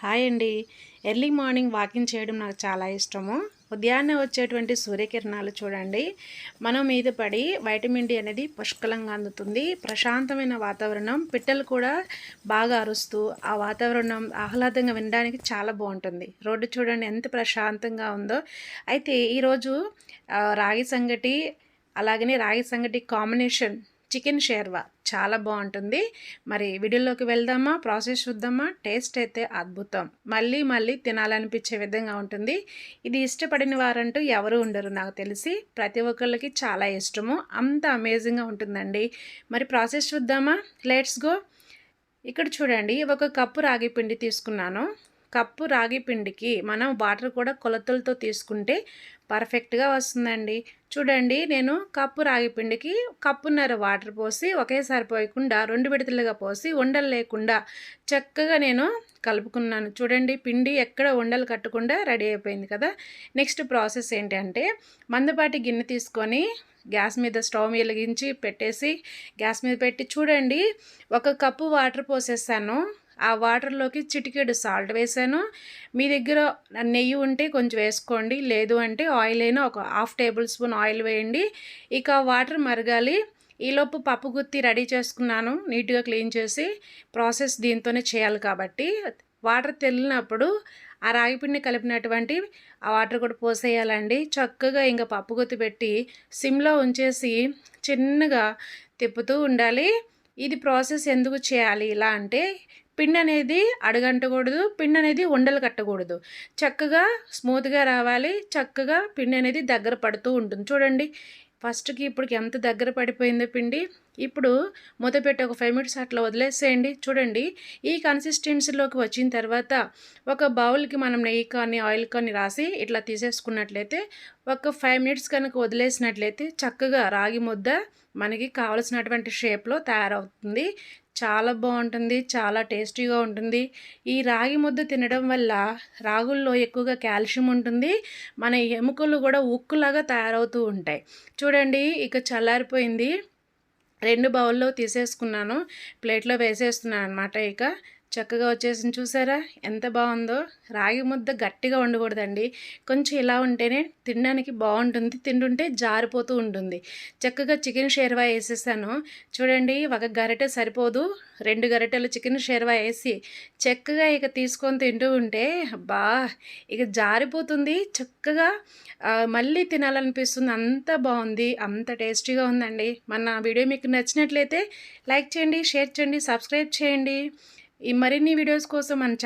Hi అండి. Early morning walking చేయడం నాకు చాలా ఇష్టము. ఉదయాన్నే వచ్చేటువంటి సూర్యకిరణాలు చూడండి, మనం మీద పడి వైటమిన్ డి అనేది పుష్కలంగా అందుతుంది. ప్రశాంతమైన వాతావరణం, పిట్టలు కూడా బాగా అరుస్తూ ఆ వాతావరణం ఆహ్లాదంగా వినడానికి చాలా బాగుంటుంది. రోడ్డు చూడండి ఎంత ప్రశాంతంగా ఉందో. అయితే ఈరోజు రాగి సంగటి, అలాగనే రాగి సంగటి కాంబినేషన్ చికెన్ షేర్వా చాలా బాగుంటుంది. మరి వీడియోలోకి వెళ్దామా, ప్రాసెస్ చూద్దామా. టేస్ట్ అయితే అద్భుతం, మళ్ళీ మళ్ళీ తినాలనిపించే విధంగా ఉంటుంది. ఇది ఇష్టపడిన వారంటూ ఎవరు ఉండరు నాకు తెలిసి. ప్రతి ఒక్కళ్ళకి చాలా ఇష్టము, అంత అమేజింగ్గా ఉంటుందండి. మరి ప్రాసెస్ చూద్దామా, లెట్స్ గో. ఇక్కడ చూడండి, ఒక కప్పు రాగి పిండి తీసుకున్నాను. కప్పు రాగి పిండికి మనం వాటర్ కూడా కొలతలతో తీసుకుంటే పర్ఫెక్ట్గా వస్తుందండి. చూడండి, నేను కప్పు రాగి పిండికి కప్పున్నర వాటర్ పోసి ఒకేసారి పోయకుండా 2 విడతలుగా పోసి ఉండలు లేకుండా చక్కగా నేను కలుపుకున్నాను. చూడండి, పిండి ఎక్కడ ఉండలు కట్టకుండా రెడీ అయిపోయింది కదా. నెక్స్ట్ ప్రాసెస్ ఏంటంటే, మందపాటి గిన్నె తీసుకొని గ్యాస్ మీద స్టవ్ వెలిగించి పెట్టేసి గ్యాస్ మీద పెట్టి చూడండి, 1 కప్పు వాటర్ పోసేసాను. ఆ వాటర్లోకి చిటికెడు సాల్ట్ వేసాను. మీ దగ్గర నెయ్యి ఉంటే కొంచెం వేసుకోండి, లేదు అంటే ఆయిల్ అయినా ఒక 1/2 టేబుల్ స్పూన్ ఆయిల్ వేయండి. ఇక వాటర్ మరగాలి. ఈలోపు పప్పు గుత్తి రెడీ చేసుకున్నాను, నీట్గా క్లీన్ చేసి. ప్రాసెస్ దీంతోనే చేయాలి కాబట్టి వాటర్ తెల్లినప్పుడు ఆ రాగిపిండి కలిపినటువంటి ఆ వాటర్ కూడా పోసేయాలండి. చక్కగా ఇంకా పప్పు గుత్తి పెట్టి సిమ్లో ఉంచేసి చిన్నగా తిప్పుతూ ఉండాలి. ఇది ప్రాసెస్ ఎందుకు చేయాలి ఇలా అంటే, పిండి అనేది అడుగంటకూడదు, పిండి అనేది ఉండలు కట్టకూడదు. చక్కగా స్మూత్గా రావాలి, చక్కగా పిండి అనేది దగ్గర పడుతూ ఉంటుంది. చూడండి, ఫస్ట్కి ఇప్పటికి ఎంత దగ్గర పడిపోయిందో పిండి. ఇప్పుడు మూత పెట్టి ఒక 5 మినిట్స్ అట్లా వదిలేసేయండి. చూడండి, ఈ కన్సిస్టెన్సీలోకి వచ్చిన తర్వాత ఒక బౌల్కి మనం నెయ్యి కానీ ఆయిల్ కానీ రాసి ఇట్లా తీసేసుకున్నట్లయితే ఒక 5 మినిట్స్ కనుక వదిలేసినట్లయితే చక్కగా రాగి ముద్ద మనకి కావలసినటువంటి షేప్లో తయారవుతుంది. చాలా బాగుంటుంది, చాలా టేస్టీగా ఉంటుంది. ఈ రాగి ముద్ద తినడం వల్ల రాగుల్లో ఎక్కువగా కాల్షియం ఉంటుంది. మన ఎముకలు కూడా ఉక్కులాగా తయారవుతూ ఉంటాయి. చూడండి, ఇక చల్లారిపోయింది. 2 బౌల్లో తీసేసుకున్నాను, ప్లేట్లో వేసేస్తున్నాను అనమాట. ఇక చక్కగా వచ్చేసింది. చూసారా ఎంత బాగుందో. రాగి ముద్ద గట్టిగా ఉండకూడదండి, కొంచెం ఇలా ఉంటేనే తినడానికి బాగుంటుంది, తింటుంటే జారిపోతూ ఉంటుంది. చక్కగా చికెన్ షేర్వా వేసేసాను. చూడండి, 1 గరిటె సరిపోదు, 2 గరిటెలు చికెన్ షేర్వా వేసి చక్కగా ఇక తీసుకొని తింటూ ఉంటే అబ్బా ఇక జారిపోతుంది. చక్కగా మళ్ళీ తినాలనిపిస్తుంది. అంత బాగుంది, అంత టేస్టీగా ఉందండి. మన వీడియో మీకు నచ్చినట్లయితే లైక్ చేయండి, షేర్ చేయండి, సబ్స్క్రైబ్ చేయండి. ఈ మరిన్ని వీడియోస్ కోసం మన